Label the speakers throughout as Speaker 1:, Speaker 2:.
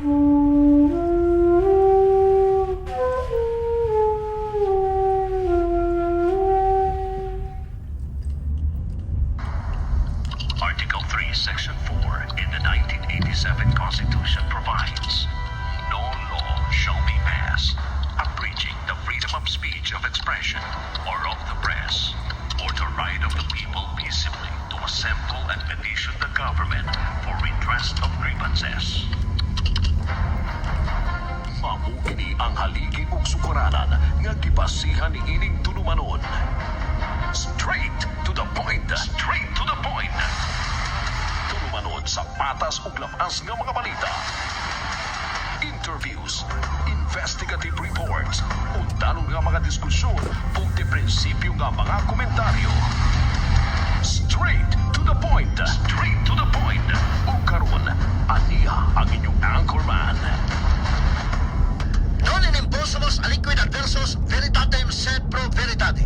Speaker 1: Article 3, Section 4 in the 1987 Constitution provides, no law shall be passed abridging the freedom of speech, of expression, or of the press, or the right of the people peaceably to assemble and petition the government for redress of grievances. Mamugini ang haligi ug sukuranan nga gibasihan ni ining tulumanon. Straight to the point. Straight to the point. Tulumanon sa patas ug labas nga mga balita. Interviews, investigative reports, undanong nga mga diskusyon ug de prinsipyo nga mga komentaryo. Straight to the point. Straight to the point. Ug karon, aniya ang inyong anchorman.
Speaker 2: Non in impossimus aliquid adversus veritatem sed pro veritate.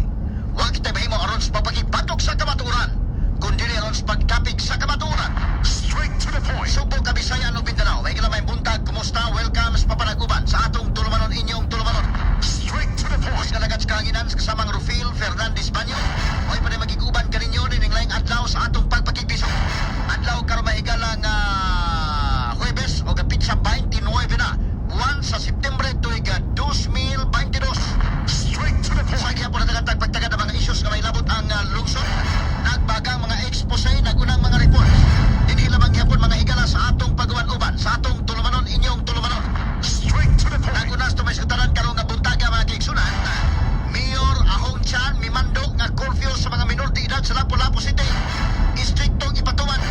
Speaker 2: Huwag kita mahimo aron sa pagpagibatok sa kamaturan, kundi aron sa pagtapig sa kamaturan.
Speaker 1: Straight to the point.
Speaker 2: Subo ka Bisayan o Mindanao, may kalamay buntag, kumusta, welcome sa papanaguban sa atong tulumanon inyong tulumanon.
Speaker 1: Straight to the point.
Speaker 2: Mas kalagat sa kahanginan sa kasamang Rufil Fernandez Banyo, may pa magiguban kaninyo ning laing adlaw sa atong pagpakigpiso. Adlaw karon mahigala nga Huwebes o gapit sa 29 na buwan sa Septembre tuig 2022.
Speaker 1: Straight to the point.
Speaker 2: Sa gyapon na tagatag pagtagad ang mga issues nga may labot ang lungsod. Nagbagang mga expose, nagunang mga report. Dinilabang gyapon mga higala sa atong pagawan-uban, sa atong tulumanon inyong tulumanon.
Speaker 1: Straight to the point.
Speaker 2: Nagunas to may sutaran karon nga buntaga mga kigsunan. Mayor Ahong Chan mimandog nga curfew sa mga minor de edad sa Lapu-Lapu City. Istriktong ipatuman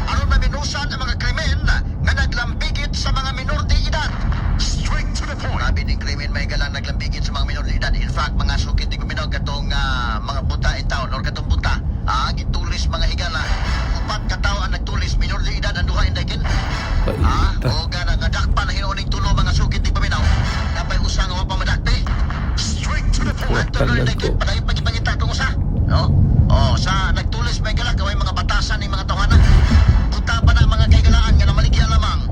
Speaker 2: aron maminusan ang mga krimen nga naglambigit sa mga minor de edad.
Speaker 1: Straight to the point.
Speaker 2: Grabe din krimen may galang naglambigit sa mga minor de edad. In fact, mga sukit di kuminaw katong mga buta in town or katong buta. Gitulis mga higala. Upat ka tao ang nagtulis minor de edad ang duha inday kin. O gana nga dakpan na hinuuning tulo mga sukit di paminaw. Napay usang nga wapang madakte.
Speaker 1: Straight to the point.
Speaker 2: Ang tuloy inday kin, padayon pagipangita itong usa. No? Sa nagtulis may gala, gaway mga batasan ng mga tawanan. Buta pa na mga kaigalaan nga namaligya lamang.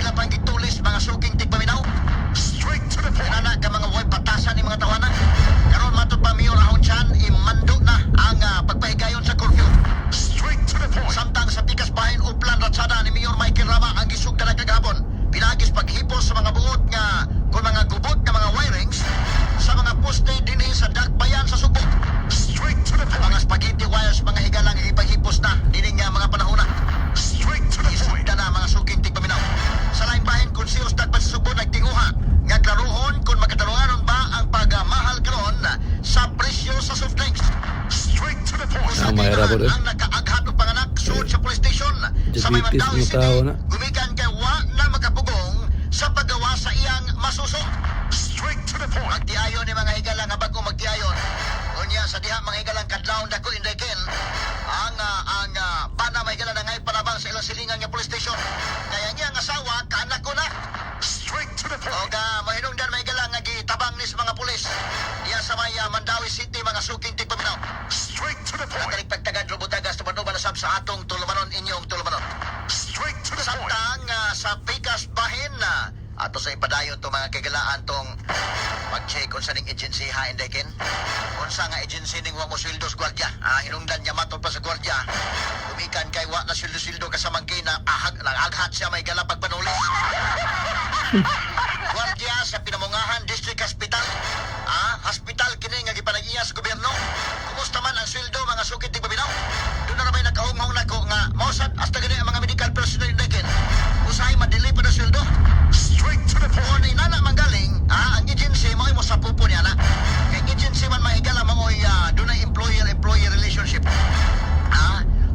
Speaker 2: Ila pang gitulis mga suking tigpaminaw.
Speaker 1: Straight to the point.
Speaker 2: Nana ka mga way batasan ng mga tawanan. Karon matod pa Mayor Ahong Chan, imando na ang pagpahigayon sa curfew.
Speaker 1: Straight to the point.
Speaker 2: Samtang sa Pikas Bahin Uplan Ratsada ni Mayor Michael Rama ang gisugda na kagabon. Pinagis paghipos sa mga buot nga kung mga gubot nga mga wirings sa mga poste dinhi sa Dakbayan sa Subo.
Speaker 1: Straight to the point.
Speaker 2: Mga spaghetti wires, mga higalang ipaghipos na dinhi nga mga panahon na.
Speaker 1: Straight to the point.
Speaker 2: Isugda na mga suking tigpaminaw. Sa laing bahin kung siyos Dakbayan sa Subo nagtinguha nga klaruhon kung magkatarunganon ba ang pagmahal karon sa presyo sa soft drinks.
Speaker 1: Straight to the point.
Speaker 2: Sa kailangan ang nakaaghat o panganak sud sa police station sa may Mandawi City, gumikan kay wa na makapugong sa paggawa sa iyang masuso.
Speaker 1: Straight to the point.
Speaker 2: Magtiayon ni mga higala nga bago magtiayon. Unya sa diha mga higalang kadlawon dako inday ken ang bana may higala na ngay palabang sa ilang silingan nga police station. Kaya niya ang asawa kaanak ko na.
Speaker 1: Straight to the point.
Speaker 2: Og mahinungdan may higala nga gitabang ni sa mga pulis. Diya sa may Mandawi City mga suking tigpaminaw.
Speaker 1: Straight to the point.
Speaker 2: Nagaling pagtagad lubutagas tumanuban na sab sa atong tulumanon inyong tulumanon.
Speaker 1: Straight to the point.
Speaker 2: Samtang sa Pikas Bahin ato sa ipadayon to mga kagalaan tong mag-check kung sa ning agency ha indekin. Kung sa nga agency ning wa mo sweldos gwardiya. Hinungdan niya matod pa sa gwardiya. Umikan kay wa na sweldo kasamang kina aghat siya may gala pagpanulis. Gwardiya sa Pinamungahan District Hospital. Hospital kini nga gipanag-iya sa gobyerno. Kumusta man ang sweldo mga sukit tigpabinaw? Doon na may nakahungong nako nga mausad hasta gani ang mga medical personnel indekin. Usahay madili pa na sweldo.
Speaker 1: Straight to the point.
Speaker 2: Kung inana manggaling, ang agency mo ay mo sa pupo niya na. Kaya agency man mahigala mo ay doon na employer-employee relationship.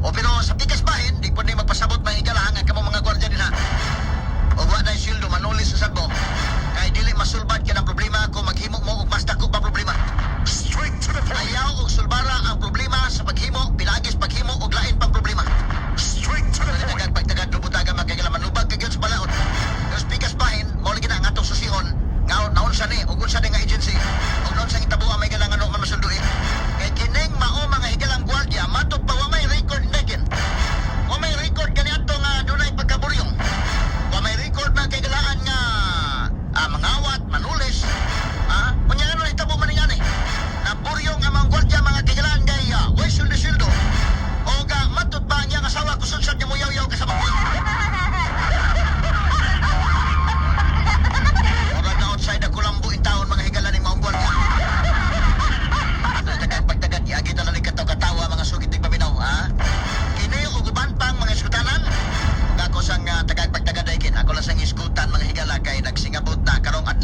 Speaker 2: O pero sa Pikas Bahin, di po na magpasabot mahigala nga kamo mga gwardiya din ha. O wa na yung sildo, manulis sa sagbo. Kaya dili masulbad ka ng problema kung maghimok mo o mas dako pa problema.
Speaker 1: Straight to the point.
Speaker 2: Ayaw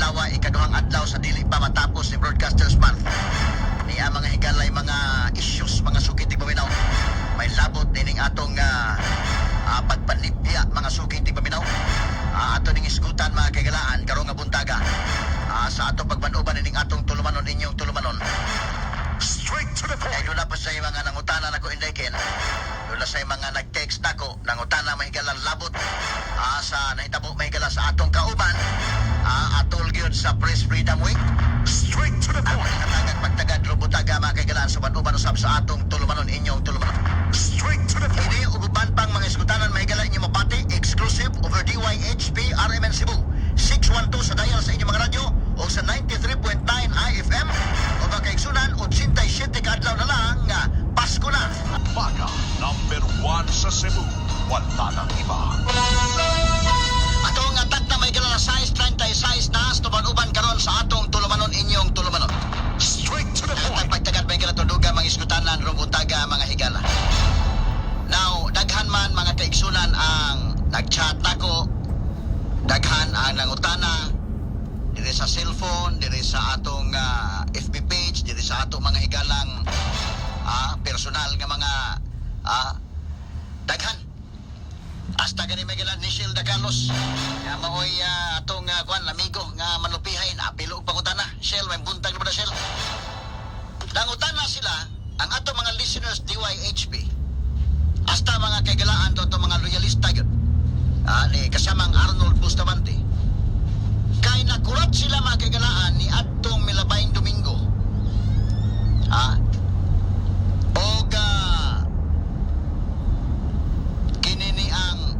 Speaker 2: adlaw ikaduhang adlaw sa dili pa matapos ni Broadcasters Month. Niya mga higalay mga issues mga sukit tigpaminaw. May labot nining atong pagpanipya mga sukit tigpaminaw. Ato ning isgutan mga kaigalaan karong nga buntaga. Sa ato pagbanuban nining atong tulumanon inyong tulumanon.
Speaker 1: Straight to the
Speaker 2: Ay
Speaker 1: point.
Speaker 2: doon na pa sa mga nangutana nako indayken. Doon na sa mga nag-text nako nangutana mahigalan labot. Sa nahitabo mahigala sa atong kauban. Atol gyud sa Press Freedom Week.
Speaker 1: Straight to the
Speaker 2: Ang
Speaker 1: point.
Speaker 2: katagad pagtagad lubutaga mga kaigalaan sa banuban usab sa atong tulumanon inyong tulumanon.
Speaker 1: Straight to the point.
Speaker 2: Ini uguban pang mga isgutanan mahigala inyo mapati exclusive over DYHP RMN Cebu 612 sa dial sa inyong mga radyo o sa 93.9 IFM o baka igsunan 87 kadlaw na lang nga Pasko na.
Speaker 1: Baka number 1 sa Cebu. Wala nang iba.
Speaker 2: Atong atak na may na size 36 na tuban-uban karon sa atong tulumanon inyong tulumanon.
Speaker 1: Straight to the
Speaker 2: Ang
Speaker 1: point.
Speaker 2: pagtagat may tuduga mga isgutanan rubutaga mga higala. Now, daghan man mga kaigsunan ang nag-chat nako. Daghan ang nangutana diri sa cellphone, diri sa atong FB page, diri sa atong mga higalang personal nga mga daghan. Hasta gani may gilan ni Shil Carlos. Nga maoy atong kwan amigo nga manupihain apilo og pangutana. Shil may buntag na ba Shil? Nangutana sila ang atong mga listeners DYHP. Hasta mga kaigalaan to mga loyalista gyud. Ni kasamang Arnold Bustamante. Kay nakurat sila mga kaigalaan ni atong Milabayng Domingo. Og kinini ang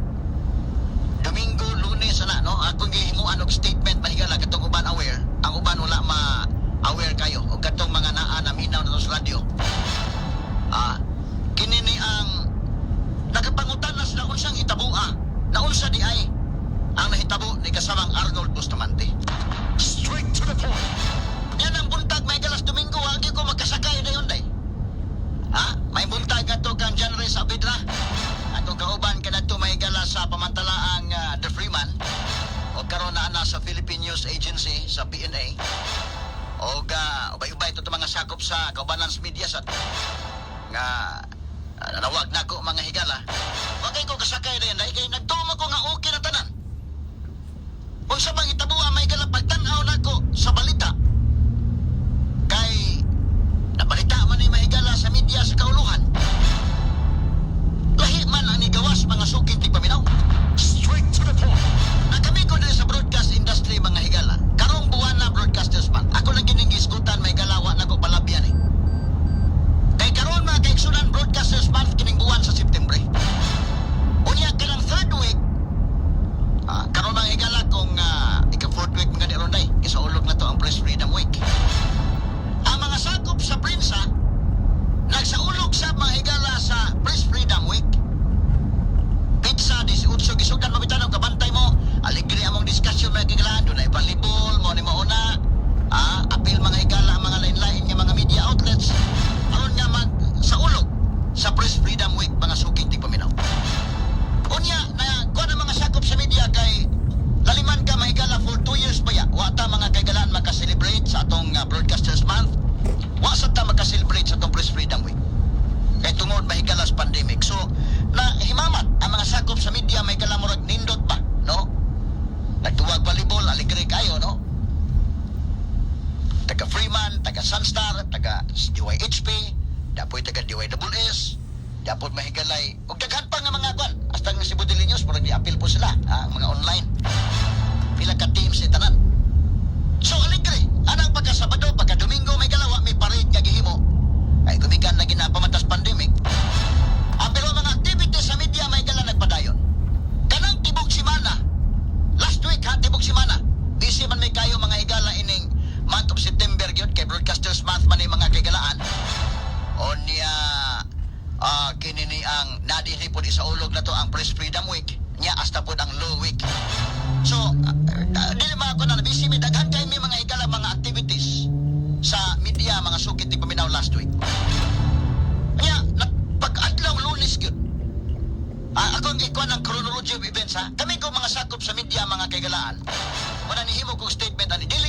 Speaker 2: Domingo, Lunes ana no. Akong gihimuan og statement mahigala katong uban aware. Ang uban wala ma-aware kayo og katong mga naa na minaw na sa radyo. Kinini ang nagapangutan na sila unsang hitabua. Na unsa di ay ang nahitabo ni kasamang Arnold Bustamante.
Speaker 1: Straight to the point.
Speaker 2: Yan ang buntag may galas Domingo, agi ko magkasakay na yun day. May buntag ato kang John Reyes Abidra. Atong kauban ka na ito may galas sa pamantalaang The Freeman. O karon na sa Philippine News Agency sa PNA. O ubay-ubay ito mga sakop sa kaubanans media sa nga nanawag na ko mga higala. Wagay ko kasakay na yan dahil kay nagtumo ko nga okay na tanan. Kung sa bang itabuha may higala pagtanaw na ko sa balita. Kay nabalita man ni mahigala sa media sa kauluhan. Lahi man ang nigawas mga suking tigpaminaw.
Speaker 1: Straight to the point.
Speaker 2: Nagkami ko din sa broadcast industry mga higala. Karong buwan na Broadcasters Month. Ako lang giningisgutan may galawa na ko palabyan eh. Kay karon mga kaigsunan Broadcasters Month kining buwan sa September. Unya kanang third week. Karon mga higala kung ika-fourth week mga nironday. Isaulog na to ang Press Freedom Week. Ang mga sakop sa prensa nagsaulog sa mga higala sa Press Freedom Week. Pizza, 18 gisugan mabitan ang kabantay mo. Aligri among diskusyon mga higalaan. Doon ay volleyball, mo ni mauna. Apil mga higala, mga lain-lain nga mga media outlets. Aron nga magsaulog sa Press Freedom Week mga suking tigpaminaw. Unya, na kuha ng mga sakop sa media kay laliman ka mahigala for 2 years pa ya. Wata mga kaigalaan makaselebrate sa atong Broadcasters Month. Wasa ta makaselebrate sa atong Press Freedom Week. Kay tungod mahigala sa pandemic. So, na himamat ang mga sakop sa media may kalamurag nindot ba, no? Nagtuwag volleyball, aligre kayo, no? Taga Freeman, taga Sunstar, taga DYHP, dapoy taga DYSS, dapoy mahigalay. Ug daghan pa nga mga kwan. Hasta nga Cebu Daily News, murag ni-appeal po sila, mga online. Pila ka teams ni tanan. So, aligre. Anang pagka Sabado, pagka Domingo, may galawa, may parade nga gihimo. Ay gumikan na ginapamatas pandemic. Pero mga activities sa media may gala nagpadayon. Kanang tibok simana. Last week tibok simana. Busy man may kayo mga higala ining month of September gyud kay Broadcasters Month man ni mga kaigalaan. O niya kinini ang nadili po sa ulog na to ang Press Freedom Week. Niya hasta po ang Law Week. So, dili mga ko na busy may daghan kay may mga higala mga activities sa media mga sukit di paminaw last week. Kaya pag-adlaw Lunes gyud. Ako ang ikuan ng chronology of events ha. Kami ko mga sakop sa media mga kaigalaan. Wala nihimo kong statement ani dili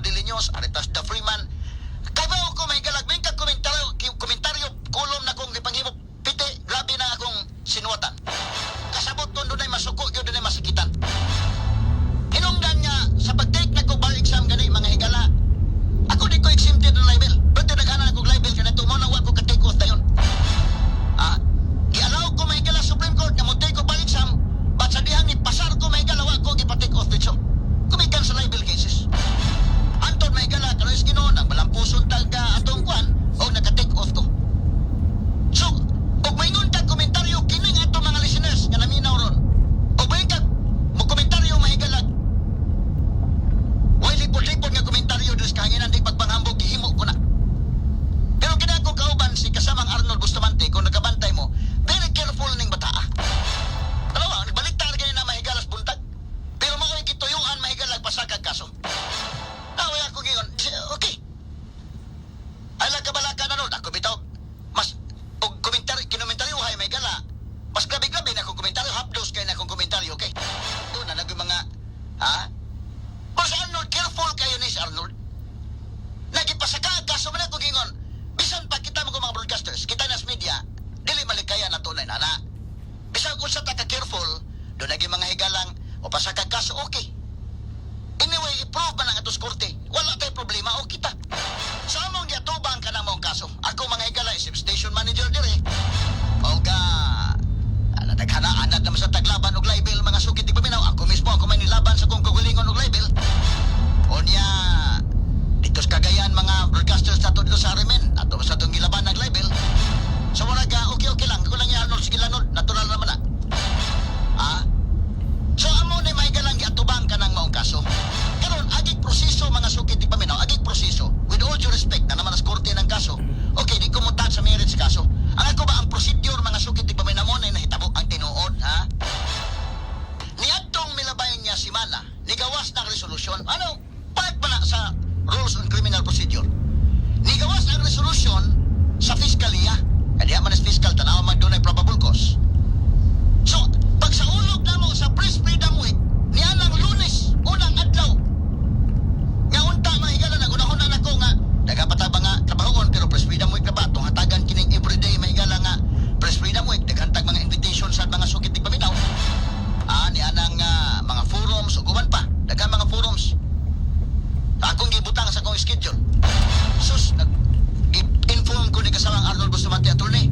Speaker 2: Cebu Daily News, Aritas the Freeman. Kabaw ko may galag, may komentaryo, kulom na kong ipanghimok, piti, grabe na akong sinuwatan. Kasabot ko doon ay masuko, yun doon ay masikitan. Hinungdan nga, sa pag-take na ko bar exam gani, mga higala, ako di ko exempted ng libel. Pero naghanan akong libel, kanito mo na wag ko ka-take off na yun. I-allow ko may higala Supreme Court, nga mo take ko bar exam, ba't sa dihang ipasar ko may higala, wag ko ipa-take off dito. Kumikan sa libel cases. Anton may higala, kanois ginoon, ang malampuson taga atong kwan, o naka-take off ko. So, og maingon kag komentaryo kining ato mga listeners nga naminaw ron. Og mayon kag mo komentaryo mahigalag. Way lipod-lipod nga komentaryo dos kahanginan di pagpanghambog gihimo ko na. Pero kinako kauban si kasamang Arnold Bustamante kung nakabantay mo, very careful ning bataa. Dalawa, nagbaliktad kani na mahigalas buntag. Pero mao'y kituyuan mahigalag pasakag kaso. Naway ako giyon. Okay. Ala kabalaka na ron, ako bitaw. Mas og komentaryo hay may gala. Mas grabe-grabe na akong komentaryo, hapdos kay na akong komentaryo, okay? Doon na naging mga, O si Arnold, careful kayo ni si Arnold. Nagipasaka, kaso man ako gingon, bisan pa kita mga broadcasters, kita nas media, dili malikaya na tunay na. Bisan kung sa taka-careful, doon naging mga higalang, o pasaka kaso, okay. Anyway, i-prove man ang atos korte. Wala tayo problema, o kita. So, among yatubang ka na mong kaso. Ako mga higala, isip station manager dire. O ka, naghanaan naman sa taglaban og libel, mga sukit di paminaw. Ako mismo, ako may nilaban sa kong kagulingon og libel. O niya, dito sa Cagayan, mga broadcasters na dito sa Arimen, ato sa itong gilaban ng libel. So, muna ka, okay lang. Ako lang yan, Arnold, sige Arnold, natural naman na. So, amo na may galang giatubang ka ng maong kaso. Karon agig proseso mga sukit di paminaw, agig proseso. With all due respect na naman as korte ng kaso. Okay, di ko mutat sa merits kaso. Ang ako ba ang procedure mga sukit di paminaw mo na nahitabo ang tinuod, ha? Niadtong milabay niya si Mana, nigawas ng resolusyon. Ano? Part ba na sa Rules on Criminal Procedure? Nigawas ang resolusyon sa Fiskalya. Kaya man as fiscal, tanaw man doon ay probable cause. So, pag sa ulog na mo sa Press Freedom Week, niya ng Lunes, unang adlaw, nga unta mahigala na, unahon na ko nga, nagapataba nga, trabahoon, pero Press Freedom Week na ba, itong hatagan kining everyday mahigala nga, Press Freedom Week, naghantag mga invitation sa mga sukit di paminaw, niya ng mga forums, uguman pa, dagang mga forums, akong gibutang sa akong schedule. Sus, nag-inform ko ni kasamang Arnold Bustamante attorney,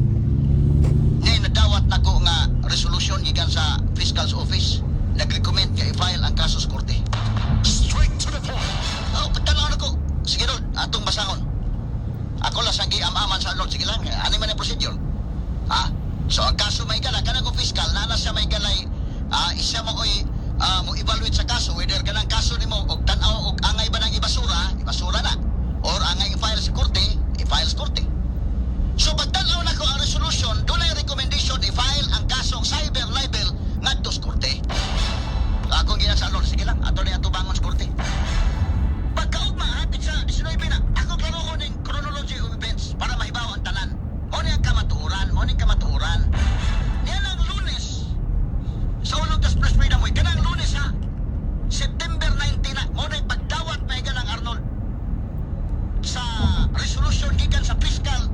Speaker 2: ngayon nadawat na ko nga resolution gikan sa Fiscal's Office. Nag-recommend nga i-file ang kaso sa korte.
Speaker 1: Straight to the point.
Speaker 2: Pagtanong ko. Sige Rod, atong basahon. Ako lang sang giam-aman sa Arnold. Sige lang, ano man ang procedure? So ang kaso may gala, kanang ko fiscal, nana siya may galay, isa mo mo evaluate sa kaso, whether kanang kaso ni mo, og tanaw, og angay ba ng ibasura na. Or angay i-file sa korte, i-file sa korte. So pagtanaw na ko ang resolution, doon ay recommendation i-file ang kasong cyber libel ngadto sa korte. Ako gina sa Lord, sige lang, ato ni ato bangon sa korte. Pagkaugma, hapit sa 19 na, ako klaro ko ng chronology of events para mahibaw ang tanan. Mo ni ang kamatuoran. Niyan ang Lunes, sa ulog tas Press Freedom Week, kanang Lunes ha, September 19 na, mo na pagdawat na higalang Arnold sa resolution gikan sa fiscal.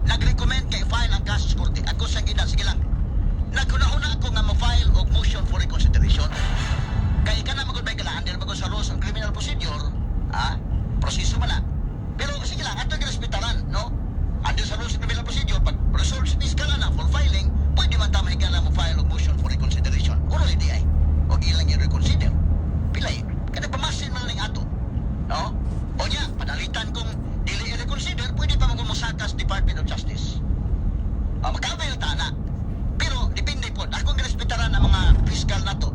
Speaker 2: Nag-recommend kay file ang kaso sa korte. Ako sang ginan, sige lang. Naghuna-huna ako nga ma-file og motion for reconsideration. Kaya ka na magod may galaan, dahil magod sa rules on criminal procedure, proseso man na. Pero sige lang, ato ginespitaran, no? Andun sa rules on criminal procedure, pag resolve sa fiscal na for filing, pwede man tama higala mo file og motion for reconsideration. Uro hindi ay. O ilang yung reconsider. Pilay, kada pamasin man lang ato. No? O niya, padalitan kung dili i-reconsider, pwede pa magumusakas Department of Justice. Magkabay ta na. Pero, depende po. Akong ginespitaran ang mga fiscal na to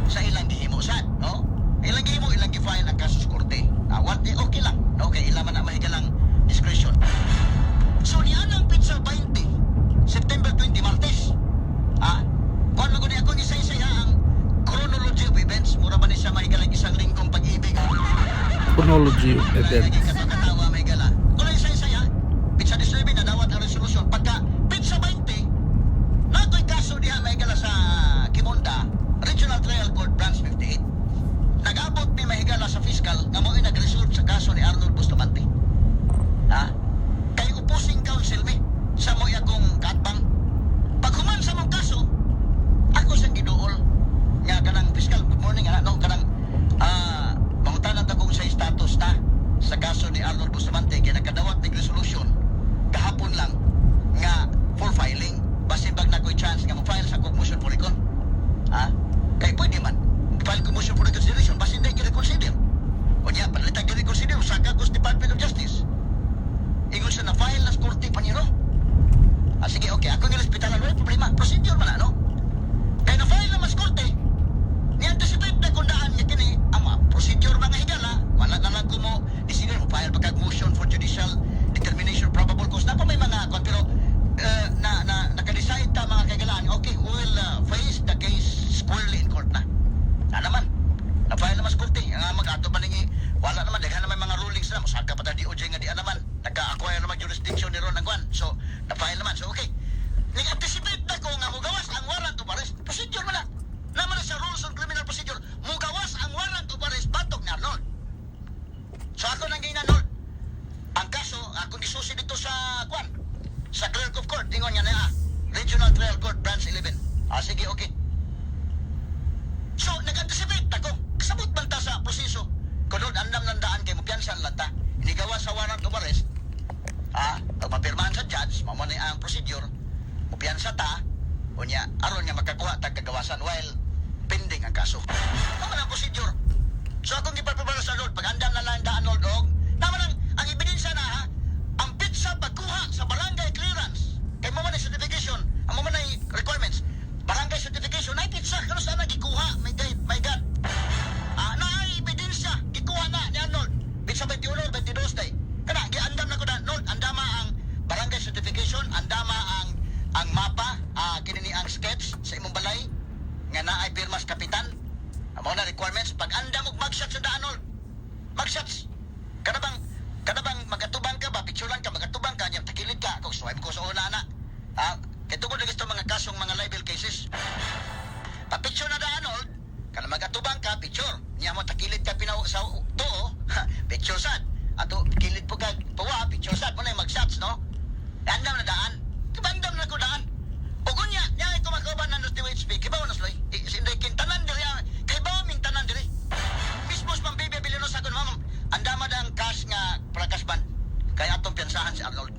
Speaker 2: sa ilang gihimo sad, no? Ilang gihimo, ilang gi-file ang kaso sa korte. Okay lang. Okay, ilang man ang mahigalang discretion. So, niyan ang pizza 20, September 20, Martes. Kung maguni akong isa-isa ang chronology of events, mura ba ni siya mahigalang isang linggong pag-ibig?
Speaker 3: Chronology of events.
Speaker 2: Katawa may gala. Kung isa-isa ya, pizza 19 na dawat ang resolusyon. Pagka pizza 20, nato'y kaso diha may gala sa Kimonda, Regional Trial Court Branch 58. Nag-abot ni mahigala sa fiscal nga mo nag Bustamante kaya nagkadawat ng resolution kahapon lang nga for filing. Basin bag na ko'y chance nga mo-file sa kong motion for recon. Ha? Kaya pwede man. File ko motion for reconsideration basin na i-reconsider. O niya, panalitag i-reconsider sa Cagos Department of Justice. Ingon siya na file na sa korte paniro. Ah, sige, okay. Ako yung hospitalan, wala problema. Procedure man na, no? Kaya na-file na mas korte. Ni-anticipate na kundaan niya kini ama procedure mga higala. Wala na lang ko mo decision mo file pagkag motion for judicial determination of probable cause. Na pa may mga kwan, pero naka-decide ta mga kaigalaan. Okay, we will face the case squarely in court na. Na naman. Na-file na mas korte. Nga mag-ato pa ningi. Wala naman. Daghan naman mga rulings na. Masaka pa ta DOJ nga di naman. Nagka-acquire naman jurisdiction ni Ron Nagwan. So, na-file naman. So, okay. Nag-anticipate na ko nga mugawas ang warrant of arrest. Procedure man na. Naman na sa rules on criminal procedure, mugawas ang warrant of arrest batok ni Arnold. So, ako nang ganyan, Arnold. Ang kaso, akong isusi dito sa, kwan, sa clerk of court. Tingon niya na, Regional Trial Court, Branch 11. Ah, sige, okay. So, nag-anticipate ako. Kasabot man ta sa proseso. Kunod, andam ng daan kay mupiansan lang ta. Inigawa sa warrant of arrest. Pagpapirmahan sa judge, mamunay ang procedure. Mupiansa ta. Unya, aron nga makakuha tag kagawasan while pending ang kaso. Naman ang procedure. So, akong ipapabala sa Lord, pag andam na lang daan, Lord, naman ang ebidensya na, ha? Ang pizza pagkuha sa barangay clearance. Kay mamunay certification, ang mamunay requirements. Barangay certification, ay pizza, kano saan na gikuha? My God. Na ay ebidensya, gikuha na ni Arnold. Pizza 21, 22 day. Kana, giandam na ko na, Lord, andama ang barangay certification, andama ang mapa, kinini ang sketch sa imong balay, nga na ay pirmas kapitan. Ang mga requirements, pag andam og magshots sa daan, Lord. Magshots. Kada bang magatubang ka ba, picturean ka, magatubang ka, niya takilid ka, kung swipe ko sa una na. Kaya tungkol na gusto mga kasong mga libel cases. Pa-picture na daan, Lord. Kana magatubang ka, picture. Niya mo takilid ka pinaw sa tuo, picture sad. Ato, kilid po ka, pawa, picture sad. Muna yung mag-shots, no? Andam na daan. Kabandam na ko daan. O kunya, niya ito makaban na nos DWHP. Kibaw na sloy. Sinday kintanan diri. Kibaw ming tanan diri. Mismos mang bibi bilino sa kun, ma'am. Andama na ang cash nga prakas ban. Kaya atong piyansahan si Arnold.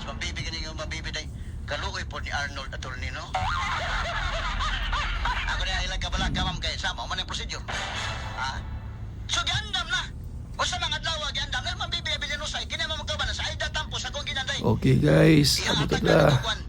Speaker 2: So, mabibi gani yung mabibi day. Kaluoy po ni Arnold attorney, no? Ako na ilang kabala ka, ma'am, kaya sama. Man yung procedure. So, giandam na. O sa mga adlaw, giandam na. Mabibi bilino sa. Kinama magkaban na sa Aida Tampo sa kong ginanday.
Speaker 3: Okay guys, abot
Speaker 2: Ihatag
Speaker 3: na.
Speaker 2: na kwan.